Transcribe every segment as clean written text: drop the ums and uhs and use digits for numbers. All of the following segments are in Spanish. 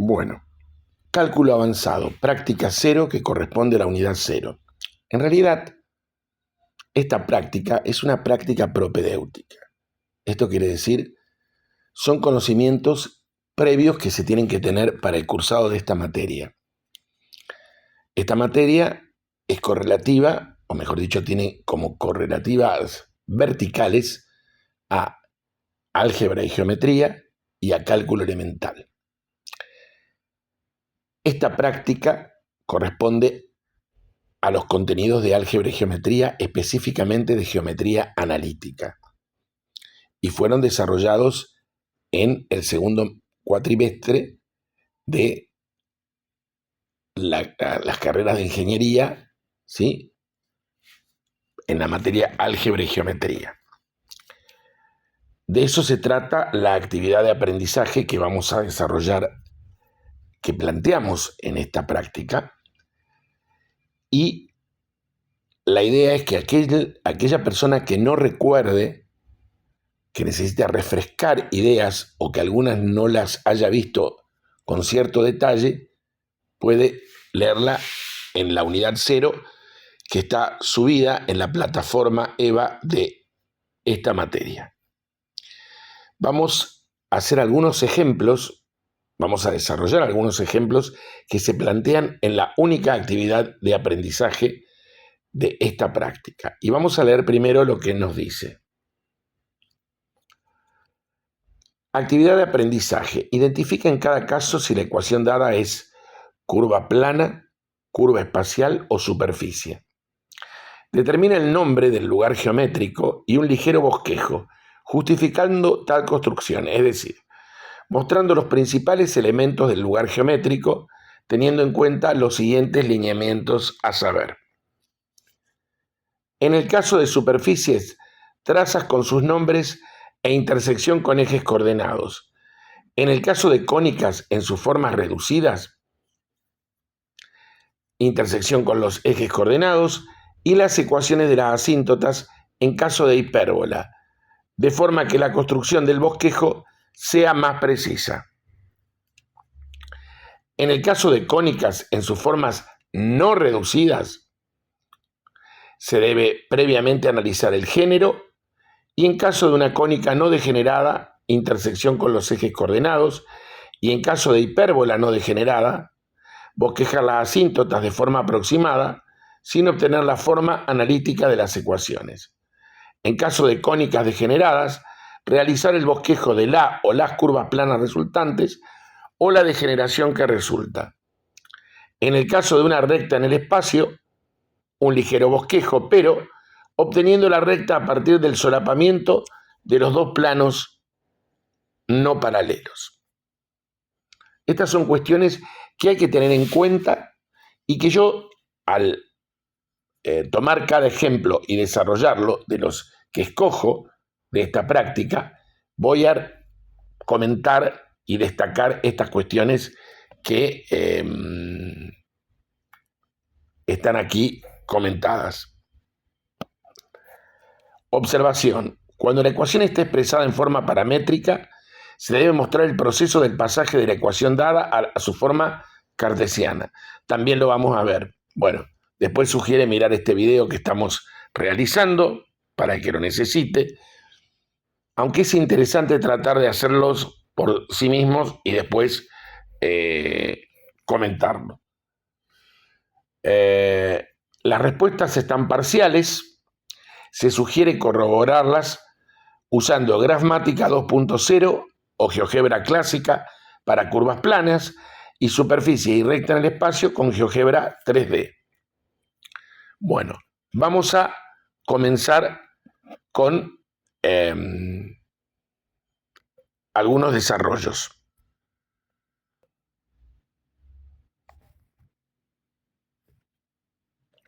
Bueno, cálculo avanzado, práctica 0 que corresponde a la unidad 0. En realidad, esta práctica es una práctica propedéutica. Esto quiere decir, son conocimientos previos que se tienen que tener para el cursado de esta materia. Esta materia es correlativa, o mejor dicho, tiene como correlativas verticales a álgebra y geometría y a cálculo elemental. Esta práctica corresponde a los contenidos de álgebra y geometría, específicamente de geometría analítica, y fueron desarrollados en el segundo cuatrimestre de las carreras de ingeniería, ¿sí?, en la materia álgebra y geometría. De eso se trata la actividad de aprendizaje que vamos a desarrollar, que planteamos en esta práctica, y la idea es que aquella persona que no recuerde, que necesite refrescar ideas o que algunas no las haya visto con cierto detalle, puede leerla en la unidad 0, que está subida en la plataforma EVA de esta materia. Vamos a hacer algunos ejemplos, vamos a desarrollar algunos ejemplos que se plantean en la única actividad de aprendizaje de esta práctica. Y vamos a leer primero lo que nos dice. Actividad de aprendizaje. Identifica en cada caso si la ecuación dada es curva plana, curva espacial o superficie. Determina el nombre del lugar geométrico y un ligero bosquejo, justificando tal construcción, es decir, mostrando los principales elementos del lugar geométrico, teniendo en cuenta los siguientes lineamientos a saber. En el caso de superficies, trazas con sus nombres e intersección con ejes coordenados. En el caso de cónicas en sus formas reducidas, intersección con los ejes coordenados y las ecuaciones de las asíntotas en caso de hipérbola, de forma que la construcción del bosquejo sea más precisa. En el caso de cónicas en sus formas no reducidas, se debe previamente analizar el género y en caso de una cónica no degenerada, intersección con los ejes coordenados, y en caso de hipérbola no degenerada, bosquejar las asíntotas de forma aproximada sin obtener la forma analítica de las ecuaciones. En caso de cónicas degeneradas, realizar el bosquejo de la o las curvas planas resultantes o la degeneración que resulta. En el caso de una recta en el espacio, un ligero bosquejo, pero obteniendo la recta a partir del solapamiento de los dos planos no paralelos. Estas son cuestiones que hay que tener en cuenta y que yo, al tomar cada ejemplo y desarrollarlo de los que escojo de esta práctica, voy a comentar y destacar estas cuestiones que están aquí comentadas. Observación. Cuando la ecuación está expresada en forma paramétrica, se debe mostrar el proceso del pasaje de la ecuación dada a su forma cartesiana. También lo vamos a ver. Bueno, después sugiere mirar este video que estamos realizando para el que lo necesite, aunque es interesante tratar de hacerlos por sí mismos y después comentarlo. Las respuestas están parciales. Se sugiere corroborarlas usando Grafmática 2.0 o GeoGebra clásica para curvas planas y superficie y recta en el espacio con GeoGebra 3D. Bueno, vamos a comenzar con algunos desarrollos.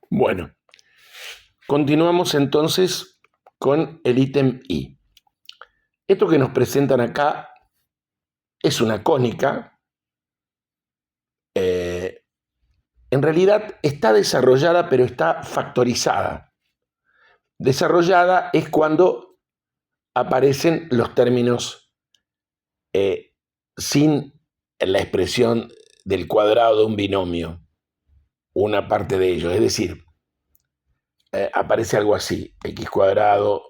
Bueno, continuamos entonces con el ítem I. Esto que nos presentan acá es una cónica. En realidad está desarrollada, pero está factorizada. Desarrollada es cuando aparecen los términos sin en la expresión del cuadrado de un binomio, una parte de ello. Es decir, aparece algo así, x cuadrado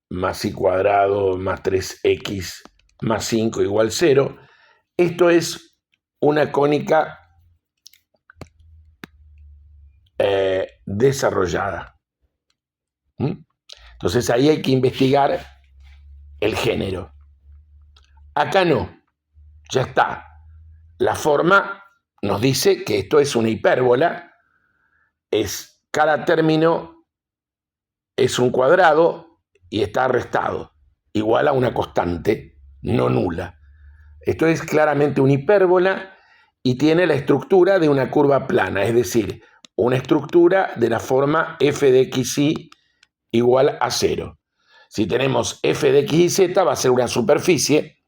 más y cuadrado más 3x más 5 igual 0. Esto es una cónica desarrollada. Entonces ahí hay que investigar el género. Acá no, ya está. La forma nos dice que esto es una hipérbola, cada término es un cuadrado y está restado, igual a una constante no nula. Esto es claramente una hipérbola y tiene la estructura de una curva plana, es decir, una estructura de la forma f de x y igual a 0. Si tenemos f de x y z, va a ser una superficie,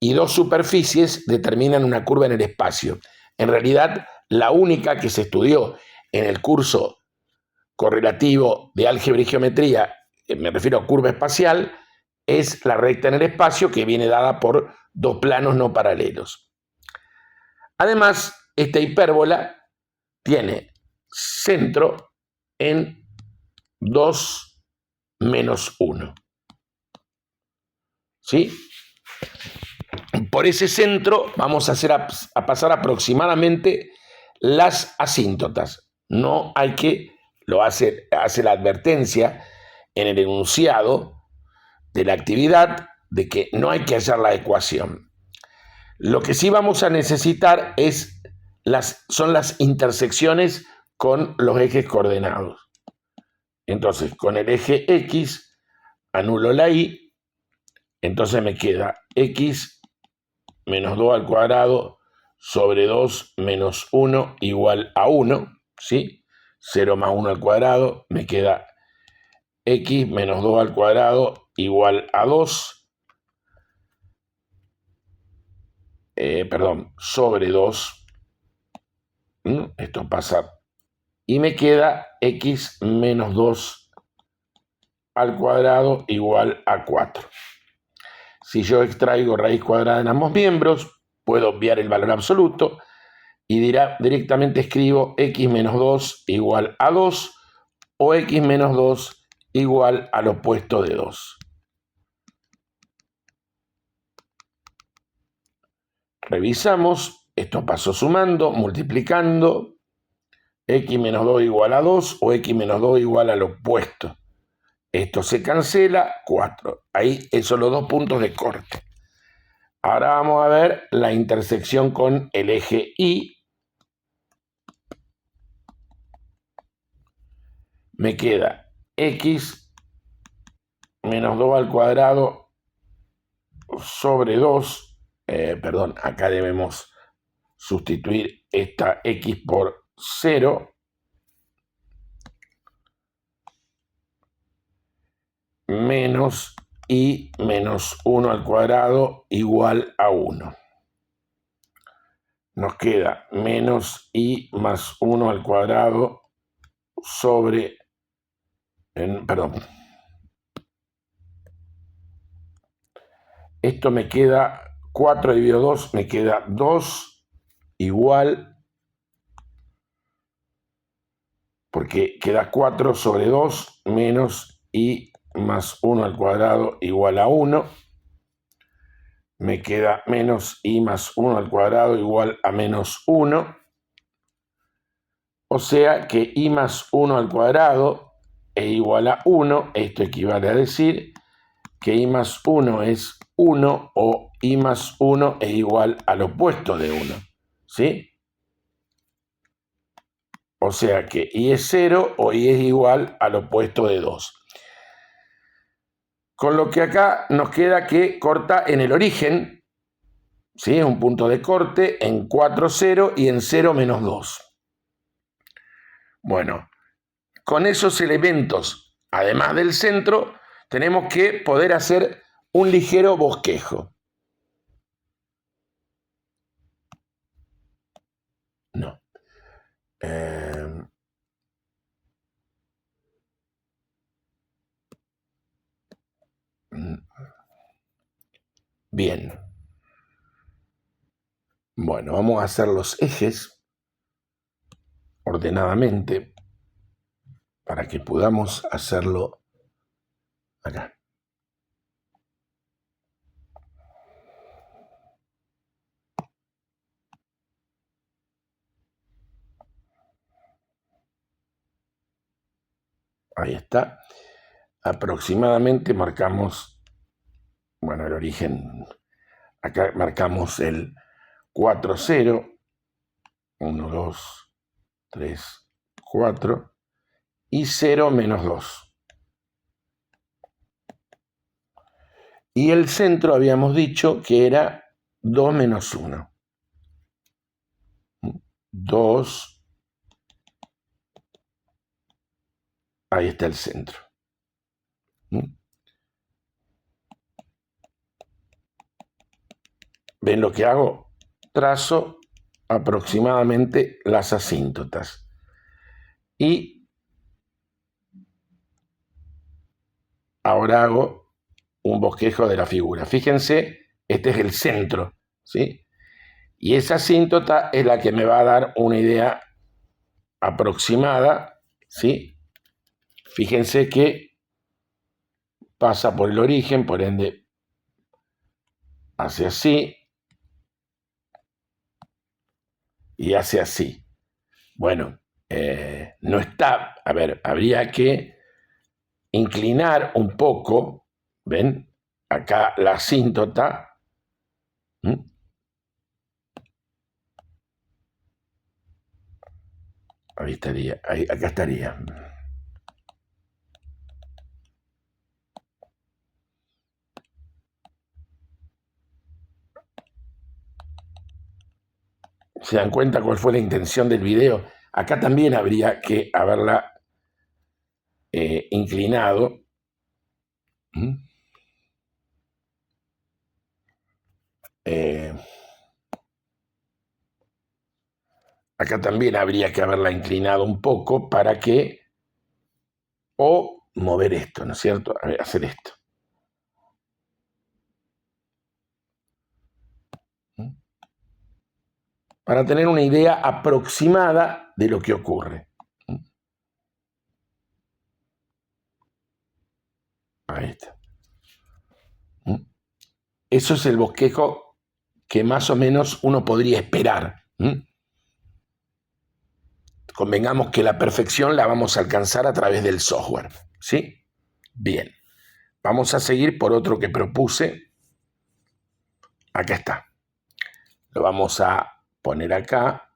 y dos superficies determinan una curva en el espacio. En realidad, la única que se estudió en el curso correlativo de álgebra y geometría, me refiero a curva espacial, es la recta en el espacio, que viene dada por dos planos no paralelos. Además, esta hipérbola tiene centro en 2 menos 1. ¿Sí? Por ese centro vamos a pasar aproximadamente las asíntotas. No hay que, lo hace la advertencia en el enunciado de la actividad de que no hay que hallar la ecuación. Lo que sí vamos a necesitar son las intersecciones con los ejes coordenados. Entonces, con el eje X anulo la Y, entonces me queda X menos 2 al cuadrado sobre 2 menos 1 igual a 1, ¿sí? 0 más 1 al cuadrado, me queda x menos 2 al cuadrado igual a 2, sobre 2, esto pasa, y me queda x menos 2 al cuadrado igual a 4. Si yo extraigo raíz cuadrada en ambos miembros, puedo obviar el valor absoluto y directamente escribo x menos 2 igual a 2 o x menos 2 igual al opuesto de 2. Revisamos, esto pasó sumando, multiplicando, x menos 2 igual a 2 o x menos 2 igual al opuesto. Esto se cancela, 4. Ahí son los dos puntos de corte. Ahora vamos a ver la intersección con el eje Y. Me queda x menos 2 al cuadrado sobre 2. Acá debemos sustituir esta x por 0. Menos y menos 1 al cuadrado igual a 1. Nos queda menos y más 1 al cuadrado sobre, esto me queda 4 dividido 2, me queda 2 igual, porque queda 4 sobre 2 menos y más 1 al cuadrado igual a 1. Me queda menos y más 1 al cuadrado igual a menos 1. O sea que y más 1 al cuadrado es igual a 1. Esto equivale a decir que y más 1 es 1 o y más 1 es igual al opuesto de 1. ¿Sí? O sea que y es 0 o y es igual al opuesto de 2. Con lo que acá nos queda que corta en el origen, ¿sí? Un punto de corte en 4, 0 y en 0 menos 2. Bueno, con esos elementos, además del centro, tenemos que poder hacer un ligero bosquejo. No. Bien. Bueno, vamos a hacer los ejes ordenadamente para que podamos hacerlo acá. Ahí está. Aproximadamente marcamos, bueno, el origen. Acá marcamos el 4, 0, 1, 2, 3, 4 y 0 menos 2. Y el centro habíamos dicho que era 2 menos 1. 2. Ahí está el centro. ¿Ven lo que hago? Trazo aproximadamente las asíntotas. Y ahora hago un bosquejo de la figura. Fíjense, este es el centro, ¿sí? Y esa asíntota es la que me va a dar una idea aproximada, ¿sí? Fíjense que pasa por el origen, por ende hace así y hace así. Bueno, no está, a ver, habría que inclinar un poco, ¿ven? Acá la asíntota. Ahí estaría, acá estaría. ¿Se dan cuenta cuál fue la intención del video? Acá también habría que haberla inclinado. Acá también habría que haberla inclinado un poco para que, o mover esto, ¿no es cierto? A ver, hacer esto. Para tener una idea aproximada de lo que ocurre. Ahí está. Eso es el bosquejo que más o menos uno podría esperar. Convengamos que la perfección la vamos a alcanzar a través del software, ¿sí? Bien. Vamos a seguir por otro que propuse. Acá está. Lo vamos a poner acá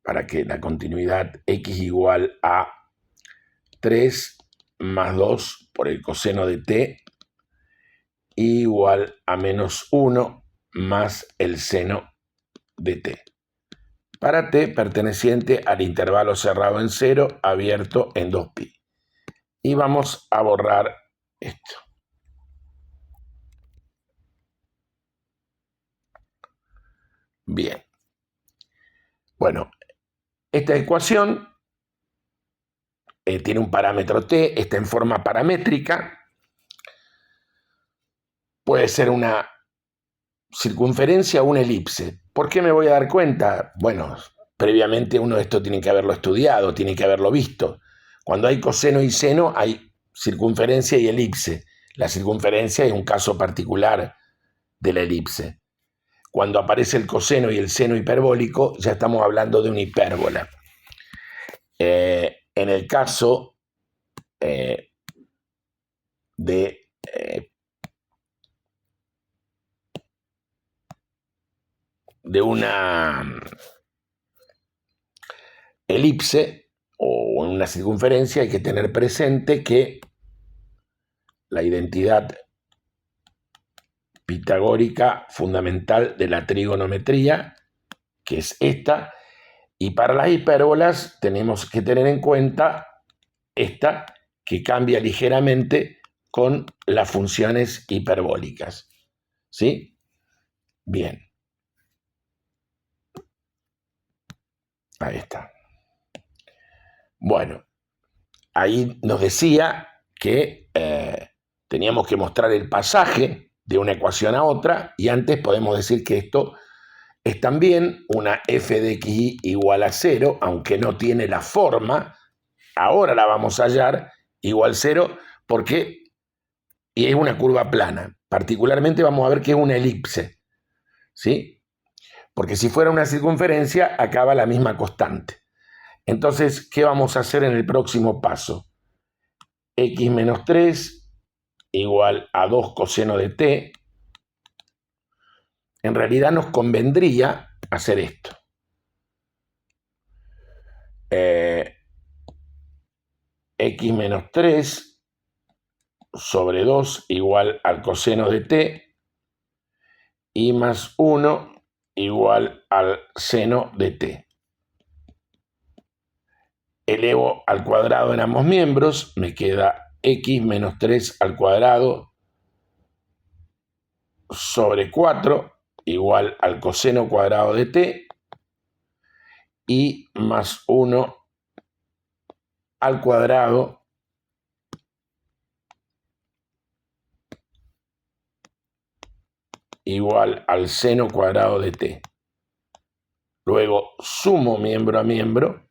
para que la continuidad x igual a 3 más 2 por el coseno de t igual a menos 1 más el seno de t. Para t perteneciente al intervalo cerrado en 0, abierto en 2pi. Y vamos a borrar esto. Bien. Bueno, esta ecuación tiene un parámetro t, está en forma paramétrica. Puede ser una circunferencia o una elipse. ¿Por qué me voy a dar cuenta? Bueno, previamente uno de esto tiene que haberlo estudiado, tiene que haberlo visto. Cuando hay coseno y seno hay circunferencia y elipse. La circunferencia es un caso particular de la elipse. Cuando aparece el coseno y el seno hiperbólico, ya estamos hablando de una hipérbola. En el caso de una elipse o una circunferencia, hay que tener presente que la identidad pitagórica fundamental de la trigonometría, que es esta, y para las hipérbolas tenemos que tener en cuenta esta, que cambia ligeramente con las funciones hiperbólicas. ¿Sí? Bien. Ahí está. Bueno, ahí nos decía que teníamos que mostrar el pasaje de una ecuación a otra, y antes podemos decir que esto es también una f de xy igual a 0, aunque no tiene la forma. Ahora la vamos a hallar igual 0 porque y es una curva plana. Particularmente vamos a ver que es una elipse, ¿sí? Porque si fuera una circunferencia, acaba la misma constante. Entonces, ¿qué vamos a hacer en el próximo paso? X menos 3 igual a 2 coseno de t. En realidad nos convendría hacer esto. X menos 3 sobre 2 igual al coseno de t y más 1 igual al seno de t. Elevo al cuadrado en ambos miembros, me queda x menos 3 al cuadrado sobre 4 igual al coseno cuadrado de t y más 1 al cuadrado igual al seno cuadrado de t. Luego sumo miembro a miembro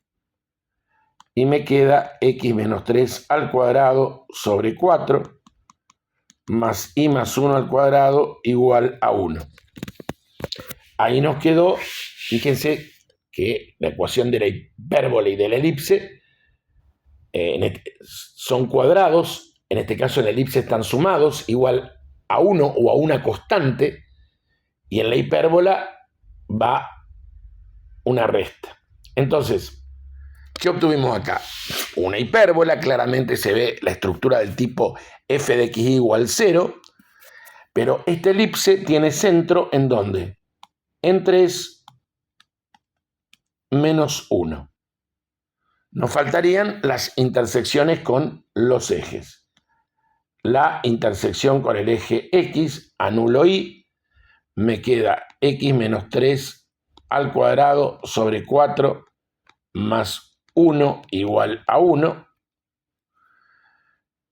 y me queda x menos 3 al cuadrado sobre 4 más y más 1 al cuadrado igual a 1. Ahí nos quedó, fíjense que la ecuación de la hipérbola y de la elipse son cuadrados, en este caso en la elipse están sumados igual a 1 o a una constante, y en la hipérbola va una resta. Entonces, ¿qué obtuvimos acá? Una hipérbola, claramente se ve la estructura del tipo f de x igual 0, pero esta elipse tiene centro ¿en dónde? En 3 menos 1. Nos faltarían las intersecciones con los ejes. La intersección con el eje x, anulo y, me queda x menos 3 al cuadrado sobre 4 más 1 igual a 1.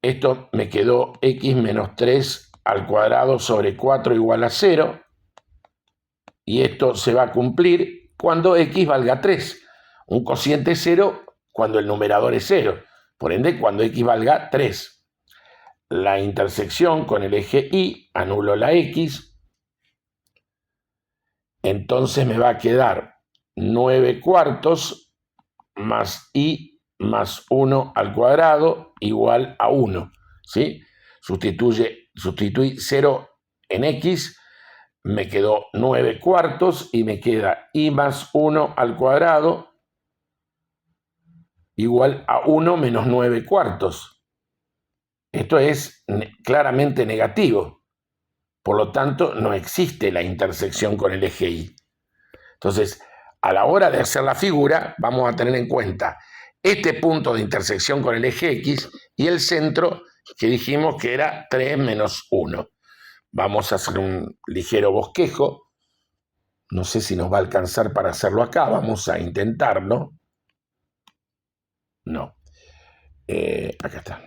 Esto me quedó x menos 3 al cuadrado sobre 4 igual a 0. Y esto se va a cumplir cuando x valga 3. Un cociente 0 cuando el numerador es 0. Por ende, cuando x valga 3. La intersección con el eje y, anulo la x. Entonces me va a quedar 9 cuartos más y más 1 al cuadrado igual a 1. ¿Sí? Sustituí 0 en x, me quedó 9 cuartos y me queda y más 1 al cuadrado igual a 1 menos 9 cuartos. Esto es claramente negativo. Por lo tanto, no existe la intersección con el eje y. Entonces, a la hora de hacer la figura, vamos a tener en cuenta este punto de intersección con el eje x y el centro que dijimos que era 3 menos 1. Vamos a hacer un ligero bosquejo. No sé si nos va a alcanzar para hacerlo acá. Vamos a intentarlo. No. Acá está.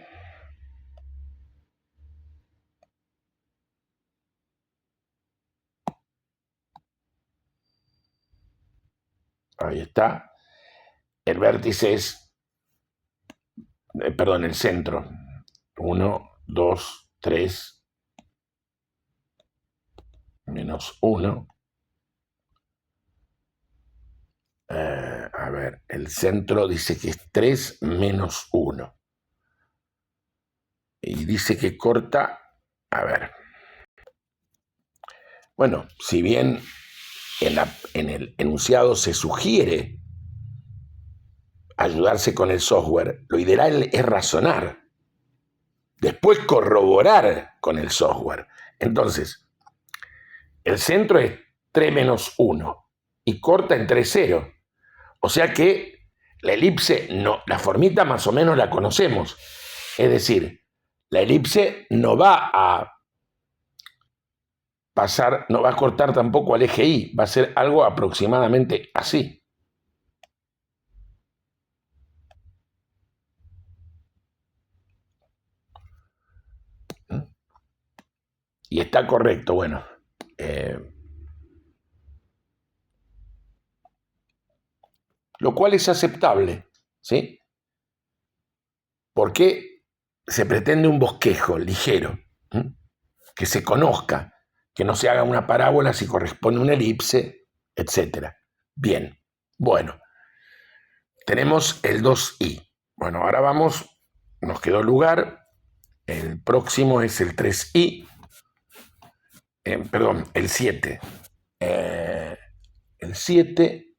Ahí está. El vértice es, perdón, el centro. 1, 2, 3, menos 1. A ver, el centro dice que es 3 menos 1. Y dice que corta, a ver. Bueno, si bien en el enunciado se sugiere ayudarse con el software, lo ideal es razonar, después corroborar con el software. Entonces, el centro es 3 menos 1 y corta en 3, 0. O sea que la elipse, no, la formita más o menos la conocemos. Es decir, la elipse no va a pasar, no va a cortar tampoco al eje y, va a ser algo aproximadamente así. Y está correcto, bueno. lo cual es aceptable, ¿sí? Porque se pretende un bosquejo ligero, ¿sí? Que se conozca, que no se haga una parábola si corresponde una elipse, etc. Bien, bueno, tenemos el 2i. Bueno, ahora vamos, nos quedó lugar, el próximo es el 3i, perdón, el 7. El 7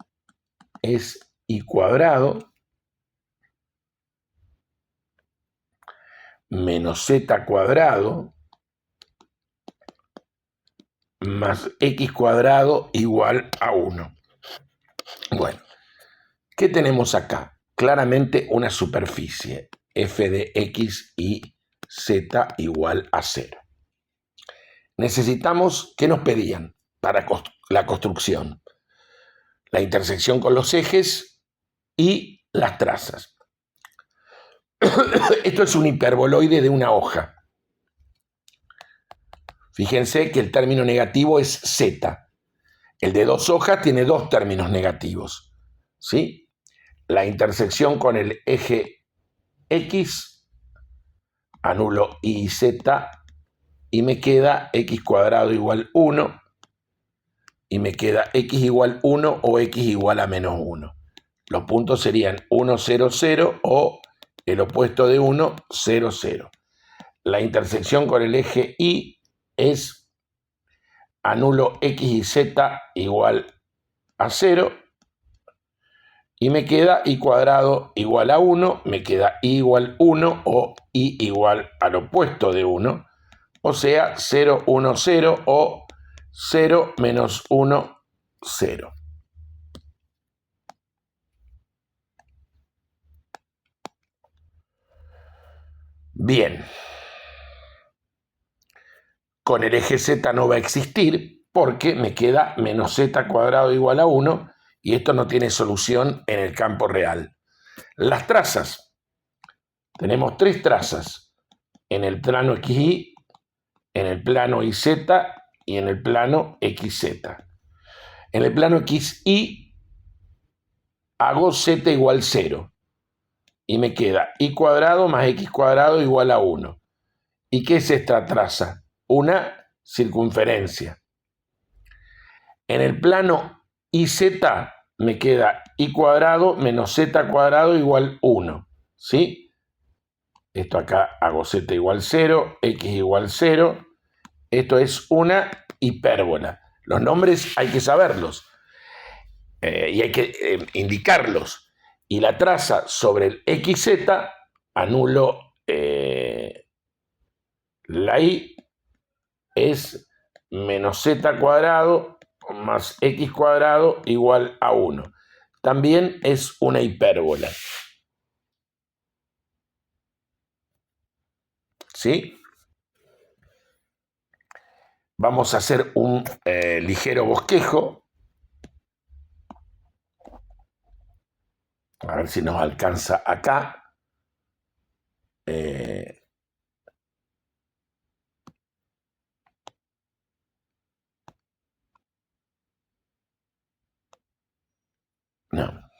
es i cuadrado menos z cuadrado más x cuadrado igual a 1. Bueno, ¿qué tenemos acá? Claramente una superficie, f de x y z igual a 0. Necesitamos, ¿qué nos pedían para la construcción? La intersección con los ejes y las trazas. Esto es un hiperboloide de una hoja. Fíjense que el término negativo es z. El de dos hojas tiene dos términos negativos, ¿sí? La intersección con el eje x, anulo y z, y me queda x cuadrado igual 1, y me queda x igual 1 o x igual a menos 1. Los puntos serían 1, 0, 0 o el opuesto de 1, 0, 0. La intersección con el eje y es anulo x y z igual a 0 y me queda y cuadrado igual a 1, me queda y igual 1 o y igual al opuesto de 1, o sea 0, 1, 0 o 0 menos 1, 0. Bien. Con el eje z no va a existir porque me queda menos z cuadrado igual a 1 y esto no tiene solución en el campo real. Las trazas. Tenemos tres trazas en el plano xy, en el plano yz y en el plano xz. En el plano xy hago z igual 0 y me queda y cuadrado más x cuadrado igual a 1. ¿Y qué es esta traza? Una circunferencia. En el plano YZ me queda y cuadrado menos z cuadrado igual 1, ¿sí? Esto acá hago z igual 0, x igual 0. Esto es una hipérbola. Los nombres hay que saberlos y hay que indicarlos. Y la traza sobre el xz, anulo la y, es menos z cuadrado más x cuadrado igual a 1. También es una hipérbola. ¿Sí? Vamos a hacer un ligero bosquejo. A ver si nos alcanza acá. No.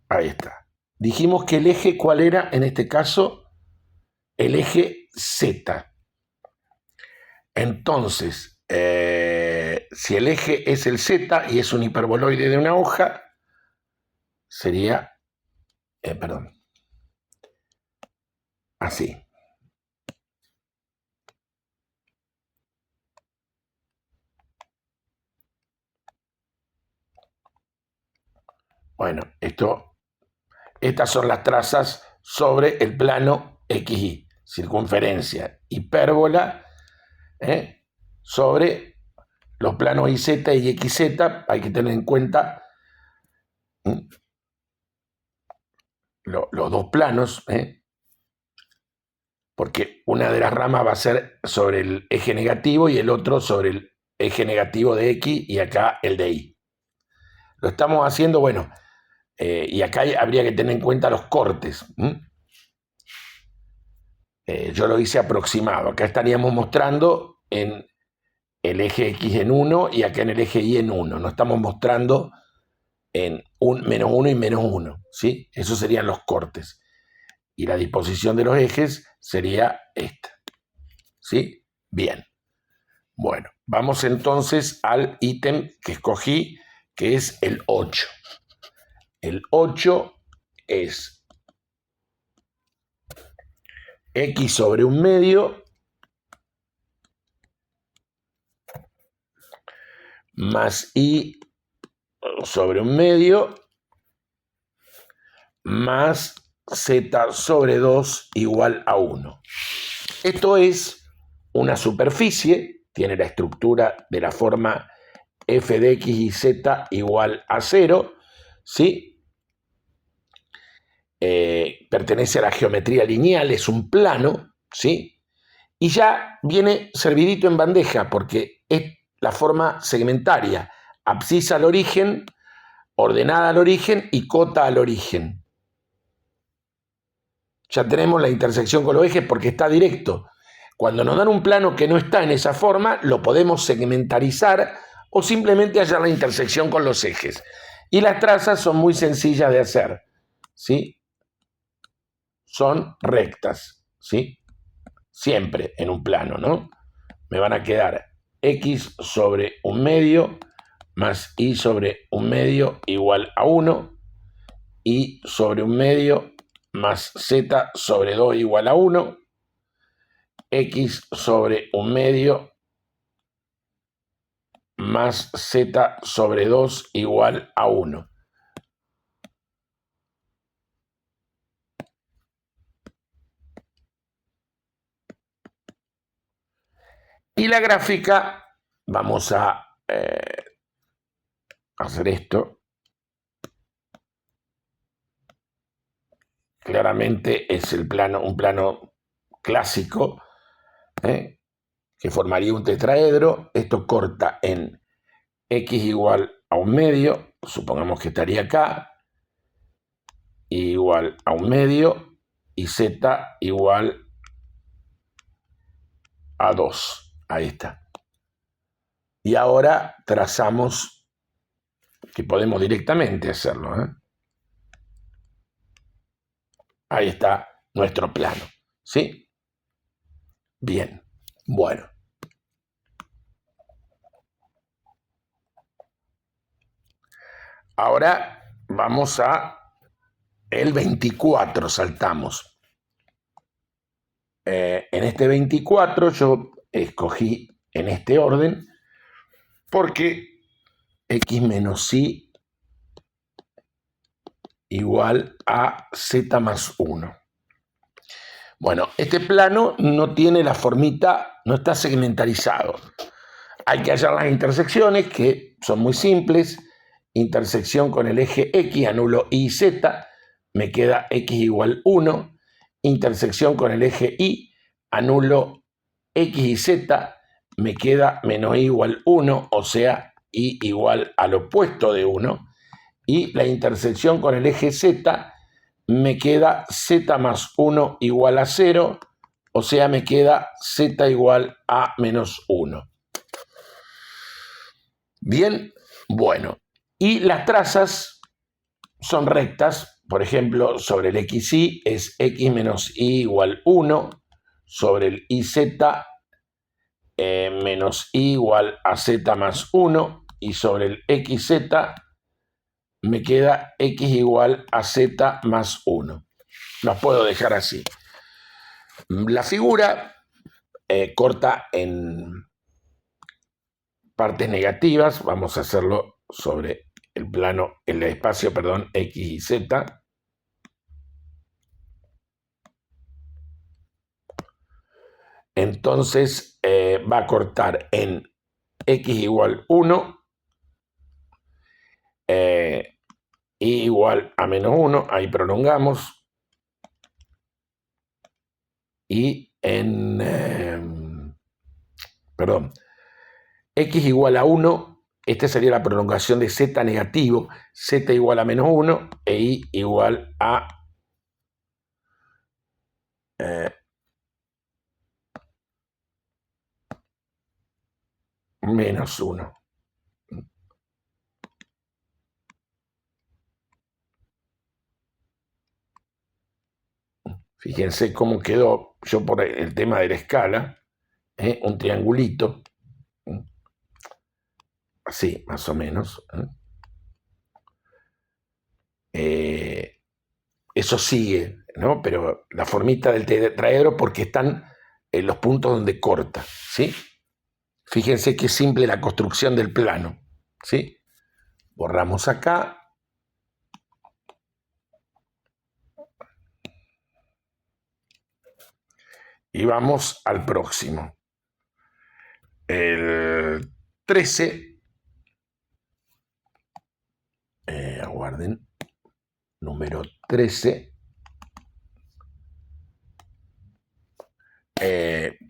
Ahí está. Dijimos que el eje, ¿cuál era en este caso? El eje Z. Entonces, si el eje es el Z y es un hiperboloide de una hoja, sería, perdón, así. Bueno, estas son las trazas sobre el plano XY, circunferencia, hipérbola, sobre los planos YZ y XZ. Hay que tener en cuenta los dos planos, porque una de las ramas va a ser sobre el eje negativo y el otro sobre el eje negativo de X y acá el de Y. Lo estamos haciendo, bueno, y acá habría que tener en cuenta los cortes. Yo lo hice aproximado. Acá estaríamos mostrando en el eje X en 1 y acá en el eje Y en 1. No estamos mostrando en menos 1 y menos 1, ¿sí? Esos serían los cortes. Y la disposición de los ejes sería esta, ¿sí? Bien. Bueno, vamos entonces al ítem que escogí, que es el 8. El 8 es X sobre 1/2 más Y sobre 1/2 más Z sobre 2 igual a 1. Esto es una superficie, tiene la estructura de la forma f de x y z igual a 0, ¿sí? Pertenece a la geometría lineal, es un plano, ¿sí? Y ya viene servidito en bandeja porque es la forma segmentaria, abscisa al origen, ordenada al origen y cota al origen. Ya tenemos la intersección con los ejes porque está directo. Cuando nos dan un plano que no está en esa forma, lo podemos segmentarizar o simplemente hallar la intersección con los ejes. Y las trazas son muy sencillas de hacer, ¿sí? Son rectas, ¿sí? Siempre en un plano, ¿no? Me van a quedar X sobre 1/2 más Y sobre 1/2 igual a 1, Y sobre 1/2 más Z sobre 2 igual a 1, X sobre 1/2 más Z sobre 2 igual a 1. Y la gráfica, vamos a hacer esto. Claramente es un plano clásico, que formaría un tetraedro. Esto corta en X igual a 1/2, supongamos que estaría acá, Y igual a 1/2 y Z igual a 2. Ahí está. Y ahora trazamos, que podemos directamente hacerlo, Ahí está nuestro plano, ¿sí? Bien, bueno. Ahora vamos a el 24, saltamos. En este 24 yo escogí en este orden porque X menos Y igual a Z más 1. Bueno, este plano no tiene la formita, no está segmentarizado. Hay que hallar las intersecciones, que son muy simples. Intersección con el eje X, anulo Y y Z, me queda X igual 1. Intersección con el eje Y, anulo X y Z, me queda menos Y igual 1, o sea, Y igual al opuesto de 1. Y la intersección con el eje Z, me queda Z más 1 igual a 0, o sea, me queda Z igual a menos 1. Bien, bueno. Y las trazas son rectas. Por ejemplo, sobre el XY es X menos Y igual 1. Sobre el YZ menos Y igual a Z más 1. Y sobre el XZ me queda X igual a Z más 1. Los puedo dejar así. La figura corta en partes negativas. Vamos a hacerlo sobre el plano, el espacio, perdón, X y Z. Entonces va a cortar en X igual 1, Y igual a menos 1, ahí prolongamos. Y en, perdón, X igual a 1, esta sería la prolongación de Z negativo, Z igual a menos 1 e Y igual a menos 1. Fíjense cómo quedó, yo por el tema de la escala, un triangulito, así más o menos. Eso sigue, ¿no? Pero la formita del tetraedro porque están en los puntos donde corta, ¿sí? Fíjense qué simple la construcción del plano, ¿sí? Borramos acá. Y vamos al próximo. El 13. Aguarden. Número 13.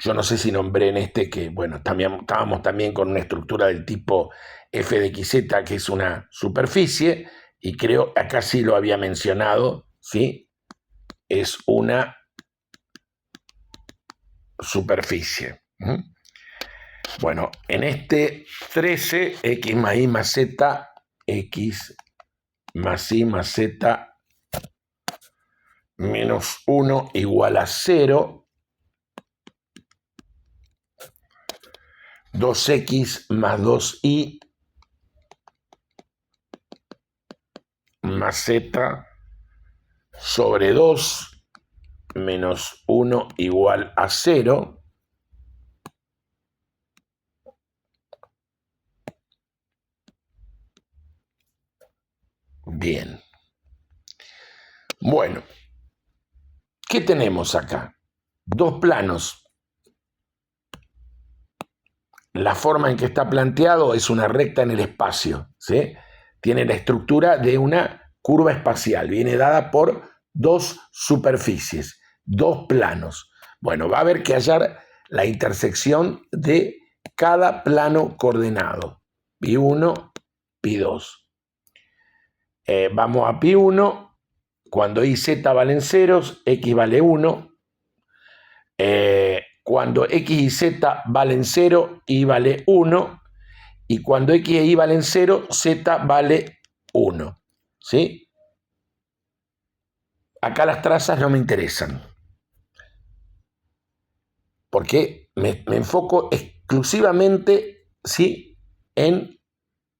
Yo no sé si nombré en este que, bueno, estábamos también con una estructura del tipo f de xz, que es una superficie, y creo, acá sí lo había mencionado, ¿sí? Es una superficie. Bueno, en este 13, x más y más z, x más y más z menos 1 igual a 0, 2x más 2y más z sobre 2 menos 1 igual a 0. Bien. Bueno, ¿qué tenemos acá? Dos planos. La forma en que está planteado es una recta en el espacio, ¿sí? Tiene la estructura de una curva espacial. Viene dada por dos superficies, dos planos. Bueno, va a haber que hallar la intersección de cada plano coordenado. Pi1, Pi2. Vamos a Pi1. Cuando y z valen ceros, x vale 1. Cuando x y z valen 0, y vale 1. Y cuando x e y valen 0, z vale 1. ¿Sí? Acá las trazas no me interesan. Porque me enfoco exclusivamente, ¿sí?, en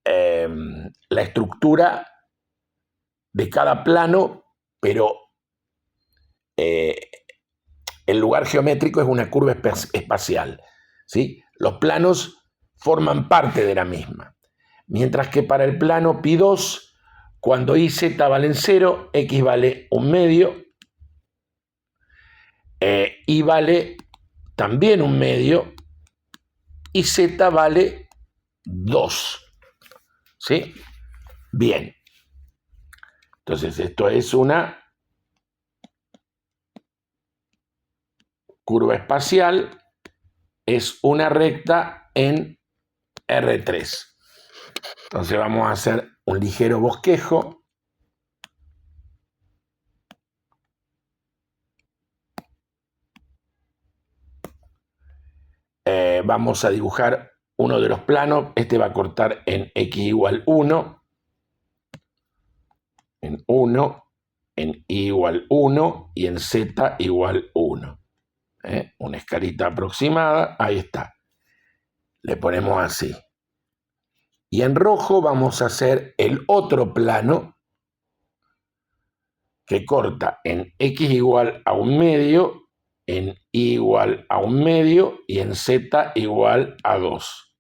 la estructura de cada plano, pero el lugar geométrico es una curva espacial, ¿sí? Los planos forman parte de la misma. Mientras que para el plano Pi2, cuando y z valen 0, x vale 1/2, y vale también 1/2, y z vale 2. ¿Sí? Bien. Entonces, esto es una curva espacial, es una recta en R3. Entonces vamos a hacer un ligero bosquejo. Vamos a dibujar uno de los planos. Este va a cortar en x igual 1, en 1, en y igual 1 y en z igual 1. Una escalita aproximada, ahí está. Le ponemos así. Y en rojo vamos a hacer el otro plano que corta en x igual a 1/2, en y igual a 1/2 y en z igual a 2.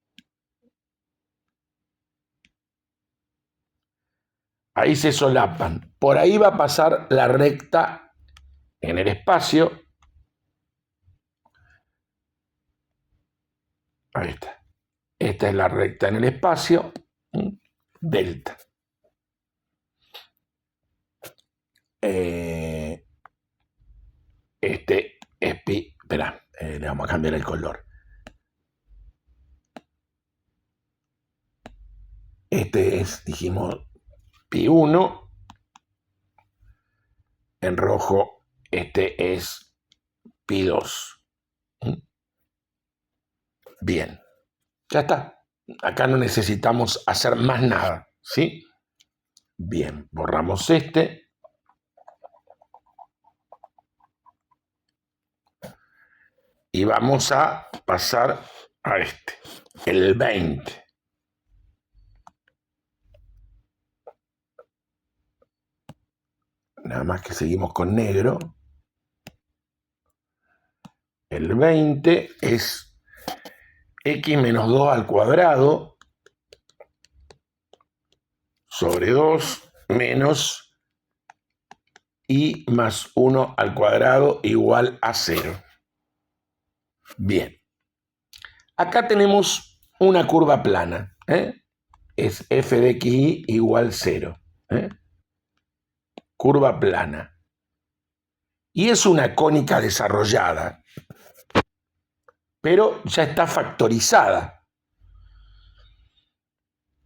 Ahí se solapan. Por ahí va a pasar la recta en el espacio. Ahí está. Esta es la recta en el espacio, delta. Este es pi. Espera, le vamos a cambiar el color. Este es, dijimos, Pi1. En rojo, este es Pi2. Bien, ya está. Acá no necesitamos hacer más nada, ¿sí? Bien, borramos este. Y vamos a pasar a este, el 20. Nada más que seguimos con negro. El 20 es x menos 2 al cuadrado sobre 2 menos y más 1 al cuadrado igual a 0. Bien. Acá tenemos una curva plana. Es f de xy igual 0. Curva plana. Y es una cónica desarrollada, pero ya está factorizada.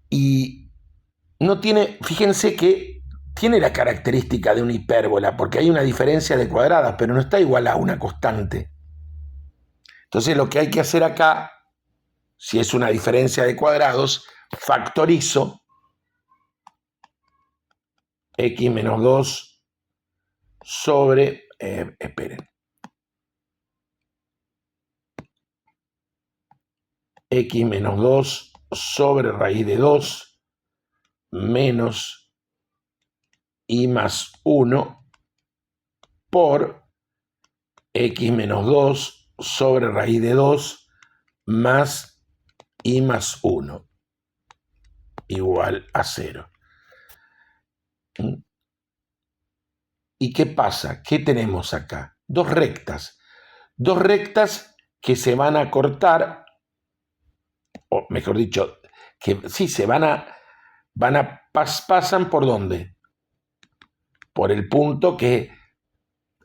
Y no tiene, fíjense que tiene la característica de una hipérbola, porque hay una diferencia de cuadradas, pero no está igual a una constante. Entonces lo que hay que hacer acá, si es una diferencia de cuadrados, factorizo x menos 2 sobre, esperen, x menos 2 sobre raíz de 2 menos y más 1 por x menos 2 sobre raíz de 2 más y más 1 igual a 0. ¿Y qué pasa? ¿Qué tenemos acá? Dos rectas que se van a cortar, o mejor dicho, que sí, pasan ¿por dónde? Por el punto que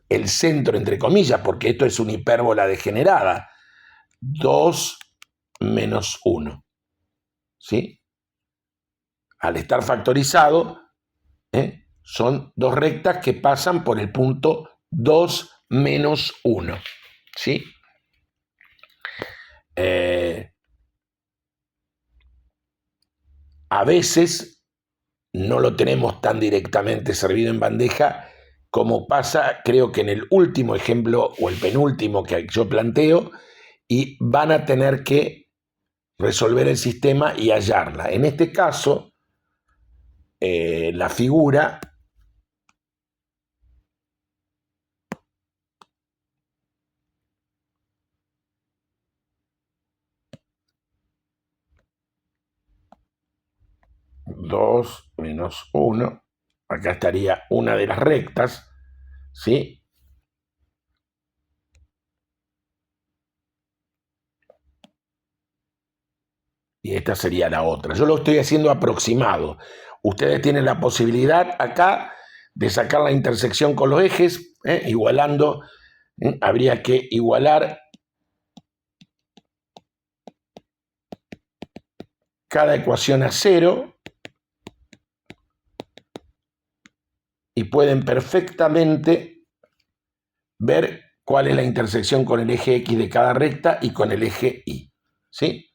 el centro, entre comillas, porque esto es una hipérbola degenerada, 2 menos 1. ¿Sí? Al estar factorizado, son dos rectas que pasan por el punto 2 menos 1. ¿Sí? A veces no lo tenemos tan directamente servido en bandeja como pasa, creo que en el último ejemplo o el penúltimo que yo planteo, y van a tener que resolver el sistema y hallarla. En este caso, la figura dos menos 1, acá estaría una de las rectas, ¿sí? Y esta sería la otra. Yo lo estoy haciendo aproximado. Ustedes tienen la posibilidad acá de sacar la intersección con los ejes, igualando. Habría que igualar cada ecuación a 0 y pueden perfectamente ver cuál es la intersección con el eje X de cada recta y con el eje Y. ¿Sí?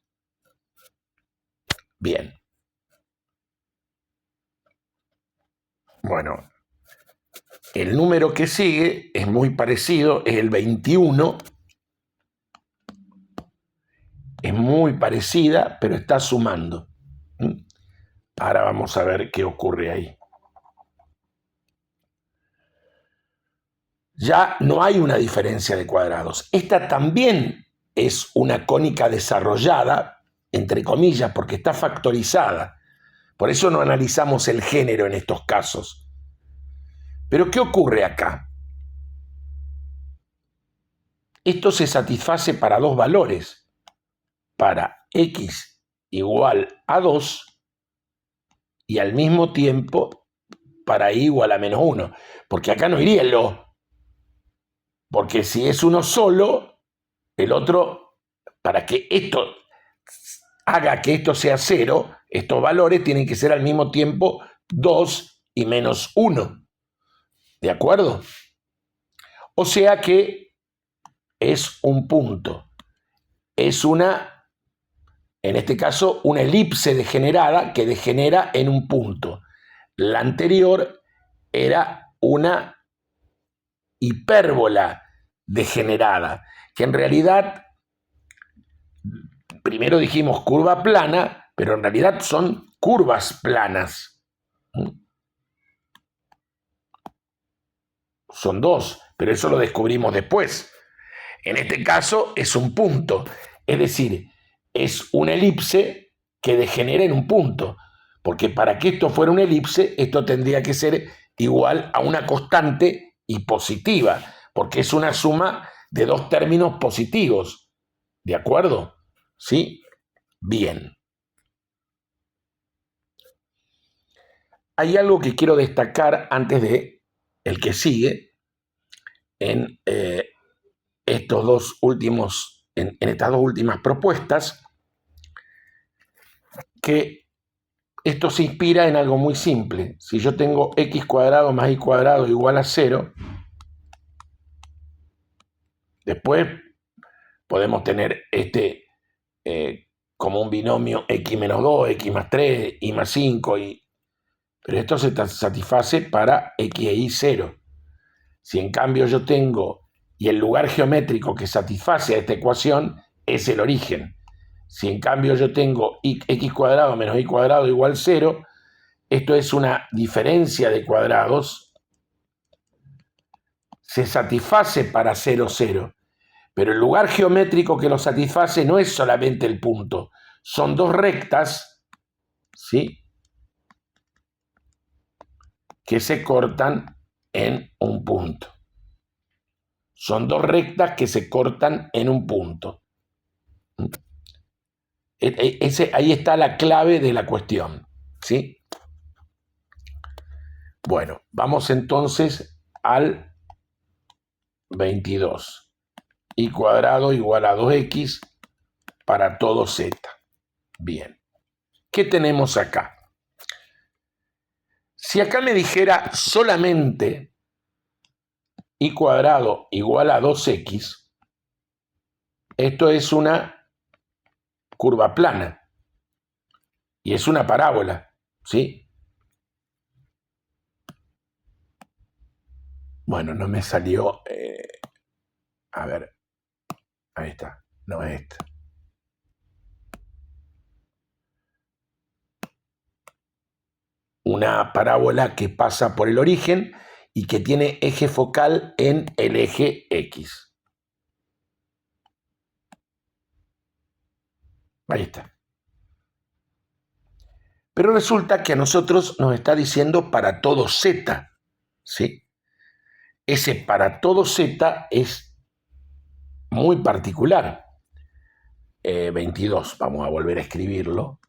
Bien. Bueno, el número que sigue es muy parecido, es el 21. Es muy parecida, pero está sumando. Ahora vamos a ver qué ocurre ahí. Ya no hay una diferencia de cuadrados. Esta también es una cónica desarrollada, entre comillas, porque está factorizada. Por eso no analizamos el género en estos casos. Pero ¿qué ocurre acá? Esto se satisface para dos valores. Para x igual a 2 y al mismo tiempo para y igual a menos 1. Porque acá no iría el lo. Porque si es uno solo, el otro, para que esto haga que esto sea 0, estos valores tienen que ser al mismo tiempo 2 y menos 1. ¿De acuerdo? O sea que es un punto. Es una En este caso, una elipse degenerada que degenera en un punto. La anterior era una hipérbola degenerada, que en realidad, primero dijimos curva plana, pero en realidad son curvas planas. Son dos, pero eso lo descubrimos después. En este caso es un punto, es decir, es una elipse que degenera en un punto, porque para que esto fuera una elipse, esto tendría que ser igual a una constante y positiva, porque es una suma de dos términos positivos. ¿De acuerdo? ¿Sí? Bien. Hay algo que quiero destacar antes de el que sigue en estos dos últimos, en estas dos últimas propuestas, que esto se inspira en algo muy simple. Si yo tengo x cuadrado más y cuadrado igual a 0, después podemos tener como un binomio x menos 2, x más 3, y más 5, pero esto se satisface para x e y 0. Si en cambio yo tengo, y el lugar geométrico que satisface a esta ecuación es el origen. Si en cambio yo tengo x cuadrado menos y cuadrado igual 0, esto es una diferencia de cuadrados, se satisface para 0, 0. Pero el lugar geométrico que lo satisface no es solamente el punto, son dos rectas, ¿sí?, que se cortan en un punto. Son dos rectas que se cortan en un punto. Ahí está la clave de la cuestión, ¿sí? Bueno, vamos entonces al 22. Y cuadrado igual a 2x para todo z. Bien. ¿Qué tenemos acá? Si acá me dijera solamente y cuadrado igual a 2x, esto es una curva plana y es una parábola, ¿sí? Bueno, no me salió... a ver, ahí está, no es esta. Una parábola que pasa por el origen y que tiene eje focal en el eje X. Ahí está. Pero resulta que a nosotros nos está diciendo para todo Z, ¿sí? Ese para todo Z es muy particular. 22, vamos a volver a escribirlo.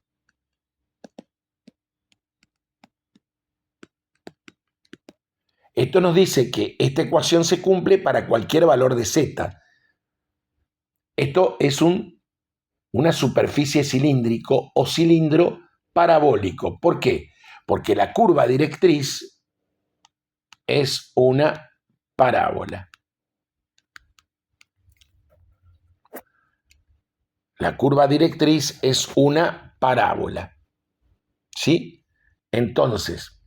Esto nos dice que esta ecuación se cumple para cualquier valor de Z. Esto es una superficie cilíndrico o cilindro parabólico. ¿Por qué? Porque la curva directriz es una parábola. La curva directriz es una parábola. ¿Sí? Entonces,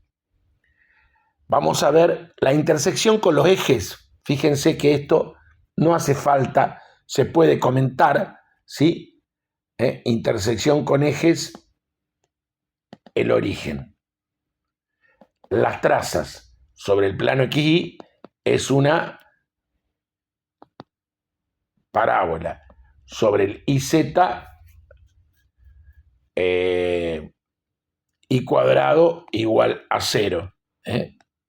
vamos a ver la intersección con los ejes. Fíjense que esto no hace falta, se puede comentar, ¿sí? Intersección con ejes, el origen. Las trazas sobre el plano XY es una parábola. Sobre el IZ, y cuadrado igual a 0.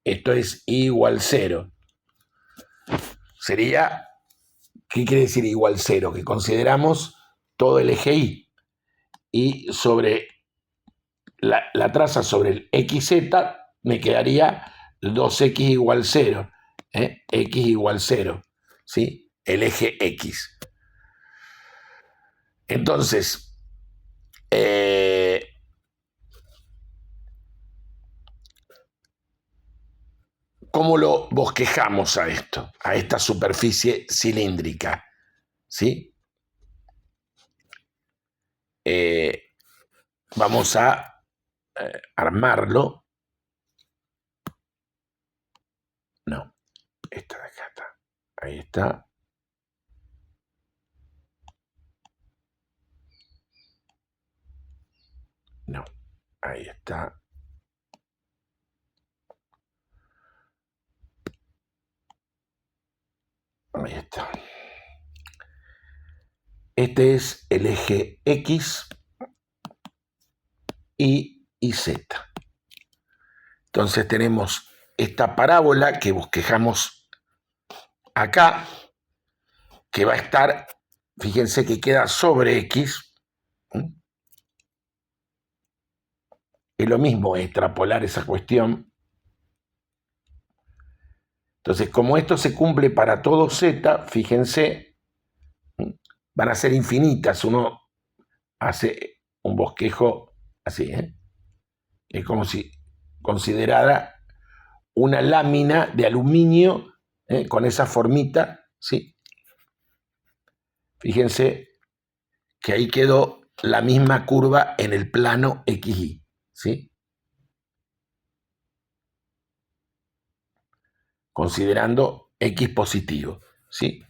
Esto es igual 0. Sería, ¿qué quiere decir igual 0? Que consideramos todo el eje Y. Y sobre la traza sobre el XZ me quedaría 2x igual 0. X igual 0. ¿Sí? El eje X. Entonces, ¿cómo lo bosquejamos a esto? A esta superficie cilíndrica, ¿sí? vamos a armarlo. No, esta de acá está. Ahí está. No, ahí está. Ahí está. Este es el eje X, Y y Z. Entonces tenemos esta parábola que bosquejamos acá, que va a estar, fíjense que queda sobre X. Es lo mismo extrapolar esa cuestión. Entonces, como esto se cumple para todo Z, fíjense, van a ser infinitas. Uno hace un bosquejo así, ¿eh? Es como si considerara una lámina de aluminio con esa formita, ¿sí? Fíjense que ahí quedó la misma curva en el plano XY, ¿sí? Considerando X positivo, ¿sí?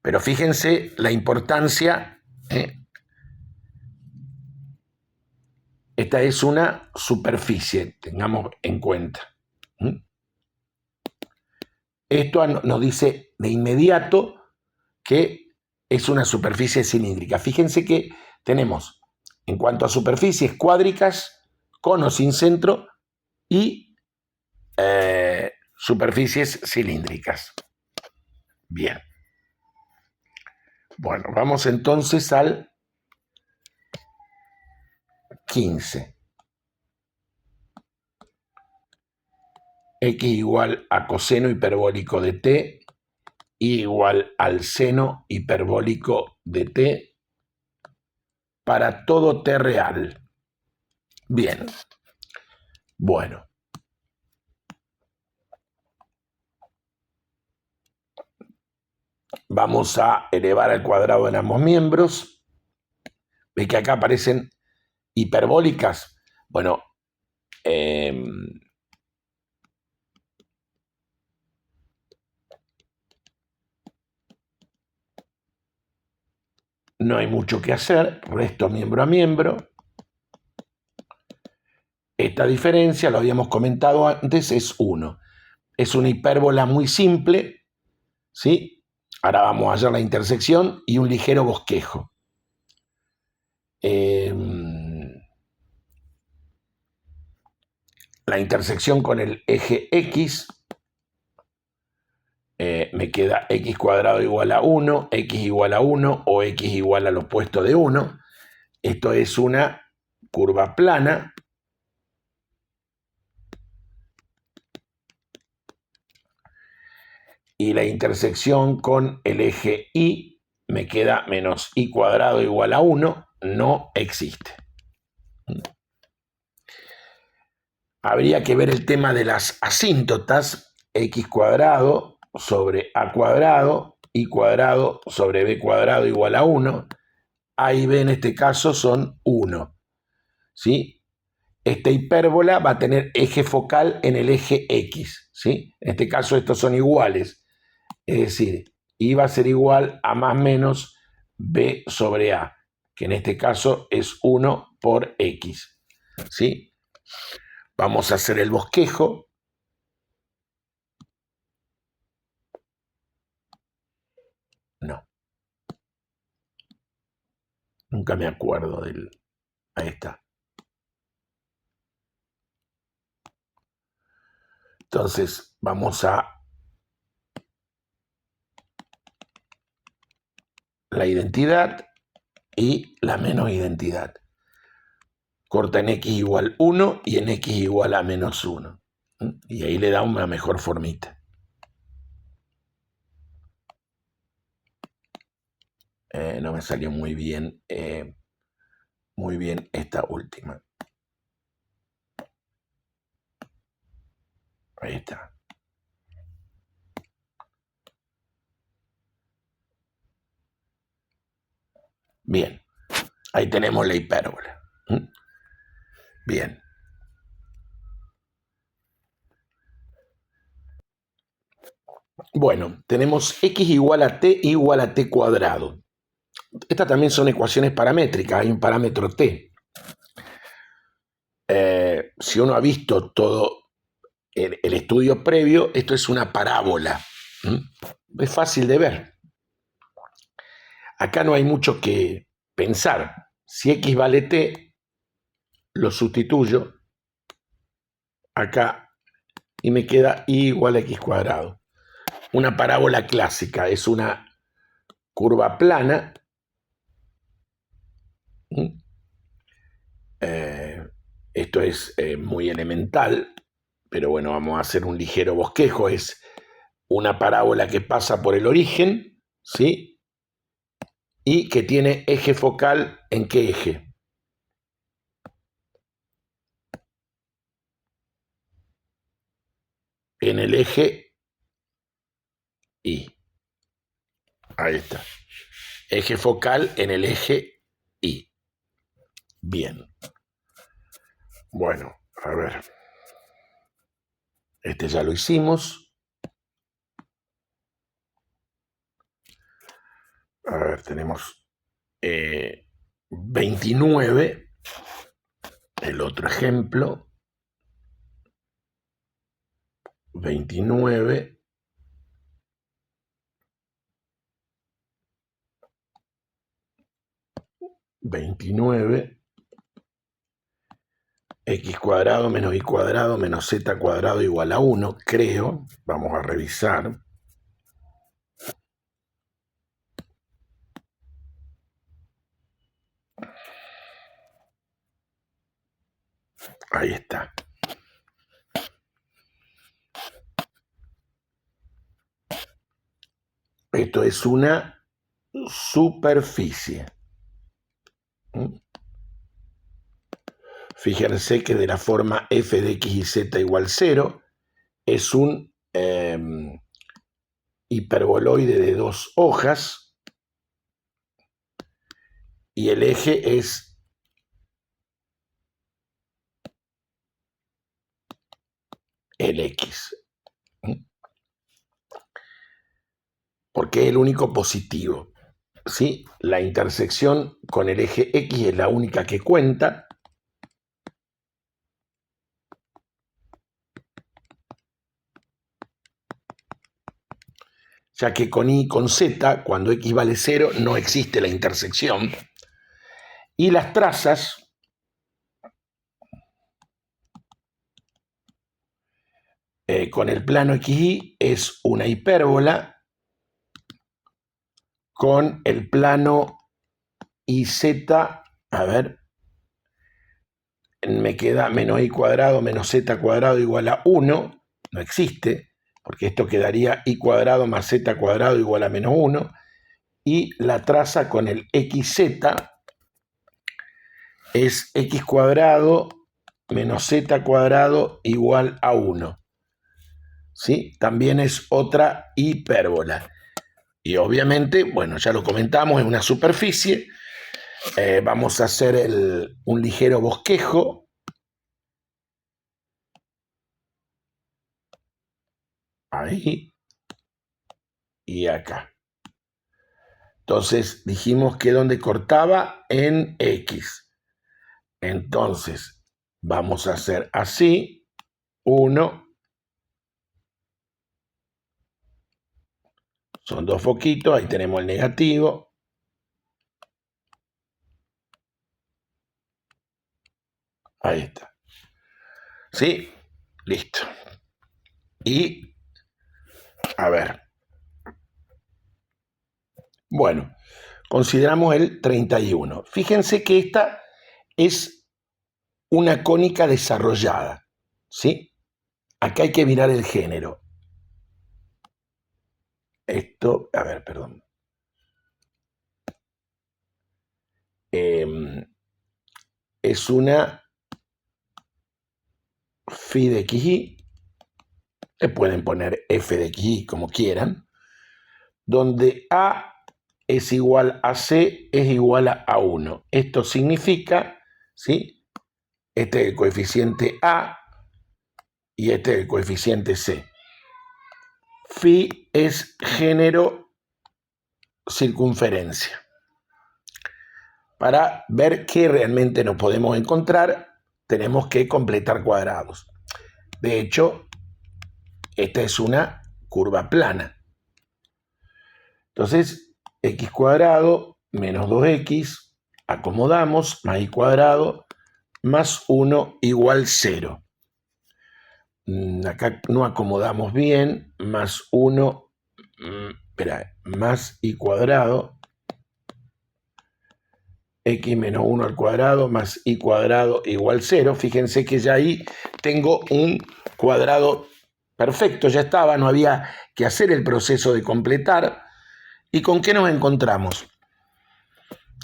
Pero fíjense la importancia. Esta es una superficie, tengamos en cuenta. Esto nos dice de inmediato que es una superficie cilíndrica. Fíjense que tenemos, en cuanto a superficies cuádricas, cono sin centro y superficies cilíndricas. Bien. Bueno, vamos entonces al 15. X igual a coseno hiperbólico de t, y igual al seno hiperbólico de t para todo t real. Bien. Bueno. Vamos a elevar al cuadrado en ambos miembros. Ve que acá aparecen hiperbólicas. Bueno, no hay mucho que hacer. Resto miembro a miembro. Esta diferencia, lo habíamos comentado antes, es 1. Es una hipérbola muy simple, ¿sí? Ahora vamos a hacer la intersección y un ligero bosquejo. La intersección con el eje X, me queda x cuadrado igual a 1, x igual a 1 o x igual al opuesto de 1. Esto es una curva plana. Y la intersección con el eje Y me queda menos y cuadrado igual a 1, no existe. Habría que ver el tema de las asíntotas, x cuadrado sobre a cuadrado, y cuadrado sobre b cuadrado igual a 1. A y b en este caso son 1. ¿Sí? Esta hipérbola va a tener eje focal en el eje X. ¿Sí? En este caso estos son iguales. Es decir, y va a ser igual a más menos b sobre a, que en este caso es 1 por x. ¿Sí? Vamos a hacer el bosquejo. No. Nunca me acuerdo del... Ahí está. Entonces, vamos a la identidad y la menos identidad. Corta en x igual 1 y en x igual a menos 1. Y ahí le da una mejor formita. No me salió muy bien esta última. Ahí está. Bien, ahí tenemos la hipérbola. Bien. Bueno, tenemos x igual a t igual a t cuadrado. Estas también son ecuaciones paramétricas, hay un parámetro t. Si uno ha visto todo el estudio previo, esto es una parábola. Es fácil de ver. Acá no hay mucho que pensar. Si x vale t, lo sustituyo acá y me queda y igual a x cuadrado. Una parábola clásica es una curva plana. Esto es muy elemental, pero bueno, vamos a hacer un ligero bosquejo. Es una parábola que pasa por el origen, ¿sí? Y que tiene eje focal, ¿en qué eje? En el eje Y. Ahí está. Eje focal en el eje Y. Bien. Bueno, a ver. Este ya lo hicimos. A ver, tenemos 29. El otro ejemplo. 29. 29. X cuadrado menos y cuadrado menos z cuadrado igual a 1, creo. Vamos a revisar. Ahí está. Esto es una superficie. Fíjense que de la forma f de x y z igual 0 es un hiperboloide de 2 hojas y el eje es el x. Porque es el único positivo. ¿Sí? La intersección con el eje x es la única que cuenta. Ya que con y con z, cuando x vale 0, no existe la intersección. Y las trazas con el plano xy es una hipérbola con el plano iz, a ver, me queda menos y cuadrado menos z cuadrado igual a 1, no existe, porque esto quedaría y cuadrado más z cuadrado igual a menos 1, y la traza con el xz es x cuadrado menos z cuadrado igual a 1. ¿Sí? También es otra hipérbola. Y obviamente, bueno, ya lo comentamos, es una superficie. Vamos a hacer un ligero bosquejo. Ahí. Y acá. Entonces dijimos que donde cortaba en X. Entonces vamos a hacer así. 1. Son 2 foquitos. Ahí tenemos el negativo. Ahí está. ¿Sí? Listo. Y, a ver. Bueno, consideramos el 31. Fíjense que esta es una cónica desarrollada, ¿sí? Acá hay que mirar el género. Esto, a ver, perdón. Es una phi de xy, le pueden poner f de xy como quieran, donde a es igual a C es igual a 1. Esto significa, ¿sí? Este es el coeficiente A y este es el coeficiente C. Phi es género circunferencia. Para ver qué realmente nos podemos encontrar, tenemos que completar cuadrados. De hecho, esta es una curva plana. Entonces, x cuadrado menos 2x, acomodamos, más y cuadrado, más 1 igual 0. Acá no acomodamos bien, más 1, más y cuadrado, x menos 1 al cuadrado más y cuadrado igual 0. Fíjense que ya ahí tengo un cuadrado perfecto, ya estaba, no había que hacer el proceso de completar. ¿Y con qué nos encontramos?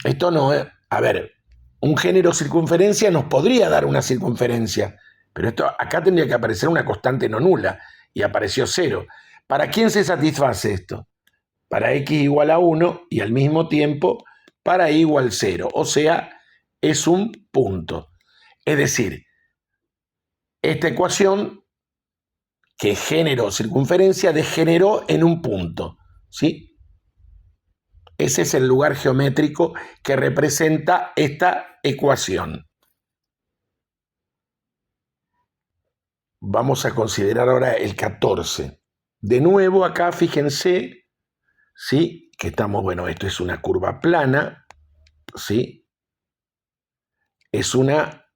Esto no es, a ver, un género circunferencia nos podría dar una circunferencia, pero esto acá tendría que aparecer una constante no nula y apareció 0. ¿Para quién se satisface esto? Para x igual a 1 y al mismo tiempo para y igual 0, o sea, es un punto. Es decir, esta ecuación que género circunferencia degeneró en un punto, ¿sí? Ese es el lugar geométrico que representa esta ecuación. Vamos a considerar ahora el 14. De nuevo acá, fíjense, ¿sí? Que estamos, bueno, esto es una curva plana, ¿sí? Es una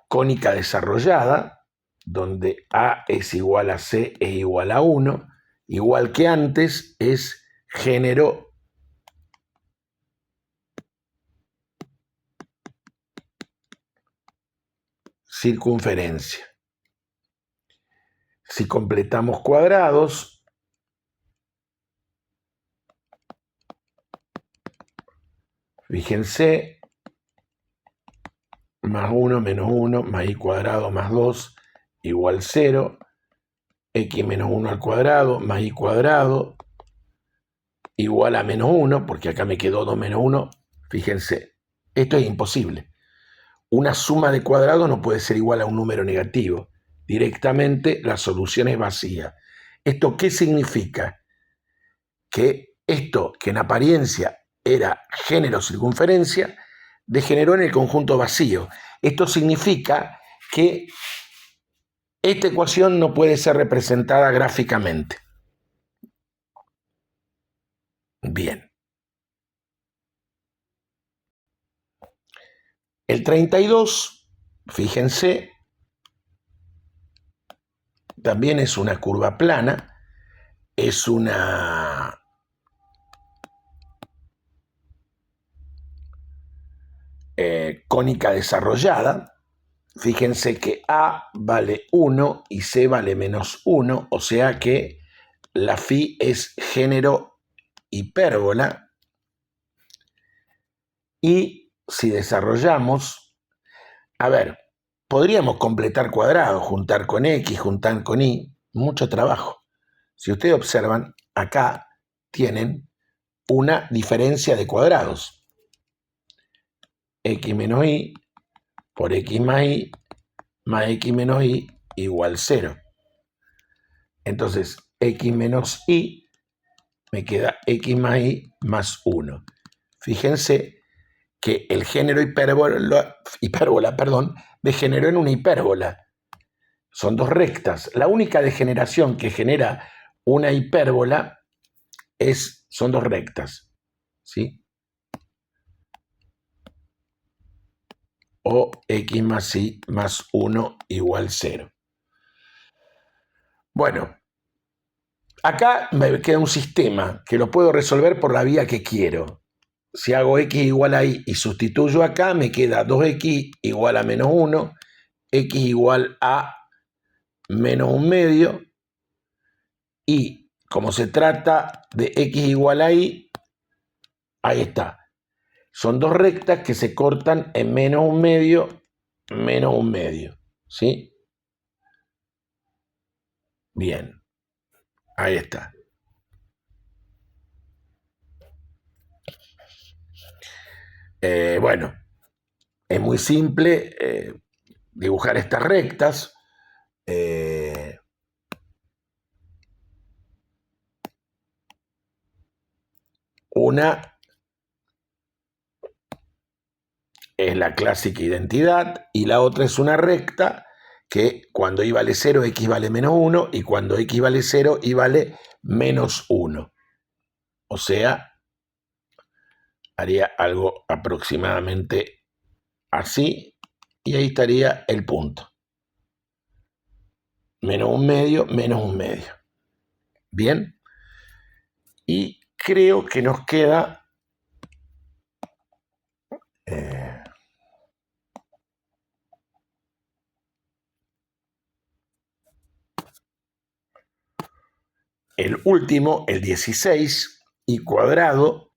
cónica desarrollada, donde A es igual a C es igual a 1, igual que antes, es género circunferencia. Si completamos cuadrados, fíjense, más 1 menos 1 más y cuadrado más 2 igual 0, x menos 1 al cuadrado más y cuadrado igual a menos 1, porque acá me quedó 2 menos 1. Fíjense, esto es imposible. Una suma de cuadrados no puede ser igual a un número negativo. Directamente la solución es vacía. ¿Esto qué significa? Que esto, que en apariencia era género circunferencia, degeneró en el conjunto vacío. Esto significa que esta ecuación no puede ser representada gráficamente. Bien. El 32, fíjense, también es una curva plana, es una cónica desarrollada. Fíjense que A vale 1 y C vale menos 1, o sea que la phi es género hipérbola. Y si desarrollamos, a ver, podríamos completar cuadrados, juntar con X, juntar con Y, mucho trabajo. Si ustedes observan, acá tienen una diferencia de cuadrados. X menos Y por X más X menos Y igual 0. Entonces, X menos Y me queda X más Y más 1. Fíjense que el género hipérbola, degeneró en una hipérbola. Son dos rectas. La única degeneración que genera una hipérbola son dos rectas, ¿sí? O x más y más 1 igual 0. Bueno, acá me queda un sistema que lo puedo resolver por la vía que quiero. Si hago x igual a y sustituyo acá, me queda 2x igual a menos 1, x igual a menos 1 medio, y como se trata de x igual a y, ahí está. Son dos rectas que se cortan en menos 1 medio, menos 1 medio, ¿sí? Bien, ahí está. Bueno, es muy simple dibujar estas rectas. Una es la clásica identidad y la otra es una recta que cuando y vale 0, x vale menos 1 y cuando x vale 0, y vale menos 1. O sea, haría algo aproximadamente así y ahí estaría el punto. Menos un medio, menos un medio. Bien. Y creo que nos queda el último, el 16, y cuadrado,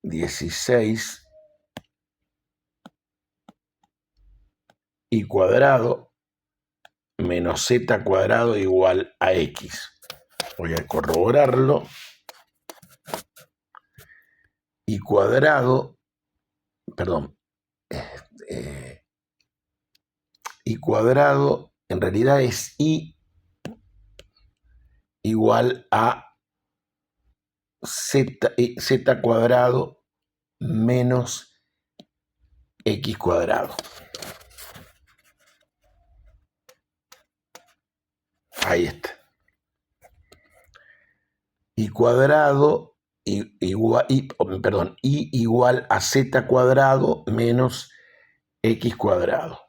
16 y cuadrado menos z cuadrado igual a x. Voy a corroborarlo. Y cuadrado, perdón, y cuadrado en realidad es y igual a z cuadrado menos x cuadrado. Ahí está. Y cuadrado igual a z cuadrado menos x cuadrado.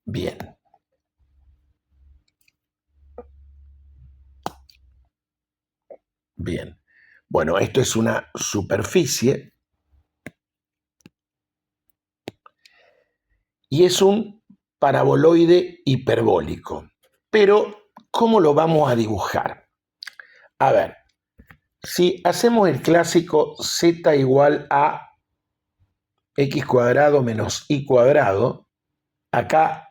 Bien. Bien. Bueno, esto es una superficie y es un paraboloide hiperbólico. Pero, ¿cómo lo vamos a dibujar? A ver, si hacemos el clásico z igual a x cuadrado menos y cuadrado, acá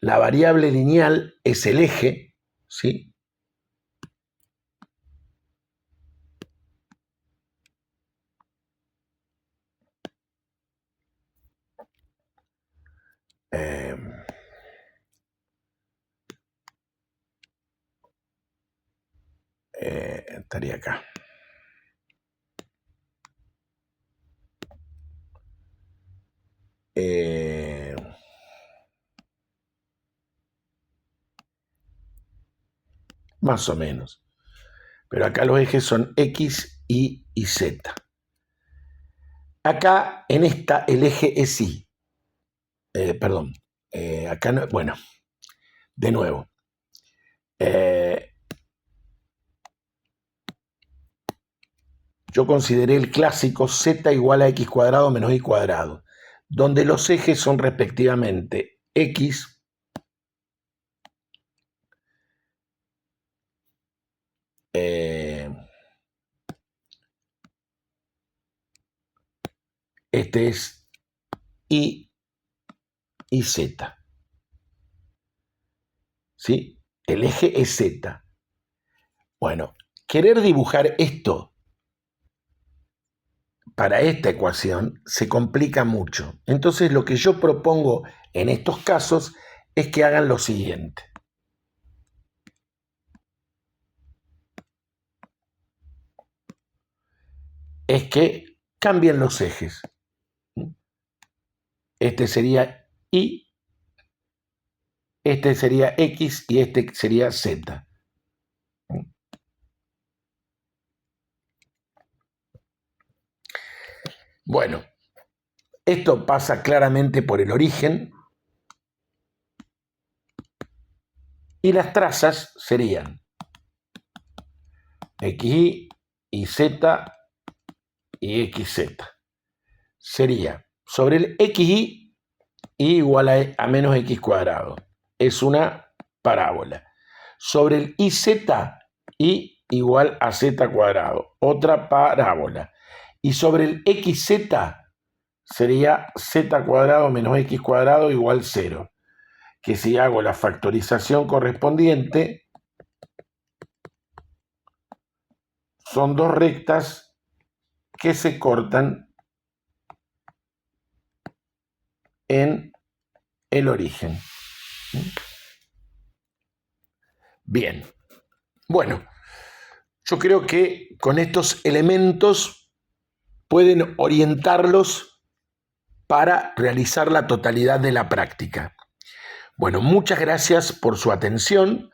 la variable lineal es el eje, ¿sí? Estaría acá. Más o menos. Pero acá los ejes son X, Y y Z. Acá en esta el eje es Y. Perdón. Acá no, bueno, de nuevo. Yo consideré el clásico Z igual a X cuadrado menos Y cuadrado, donde los ejes son respectivamente X, este es Y y Z. ¿Sí? El eje es Z. Bueno, querer dibujar esto para esta ecuación se complica mucho. Entonces lo que yo propongo en estos casos es que hagan lo siguiente. Es que cambien los ejes. Este sería Y, este sería X y este sería Z. Bueno, esto pasa claramente por el origen y las trazas serían XY y Z y XZ. Sería sobre el XY, y igual a menos X cuadrado. Es una parábola. Sobre el IZ, y igual a Z cuadrado. Otra parábola. Y sobre el XZ sería Z cuadrado menos X cuadrado igual 0. Que si hago la factorización correspondiente, son dos rectas que se cortan en el origen. Bien. Bueno, yo creo que con estos elementos pueden orientarlos para realizar la totalidad de la práctica. Bueno, muchas gracias por su atención.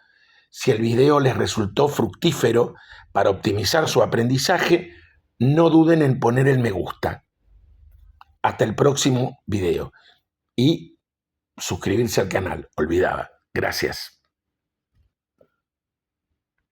Si el video les resultó fructífero para optimizar su aprendizaje, no duden en poner el me gusta. Hasta el próximo video. Y suscribirse al canal. Olvidaba. Gracias.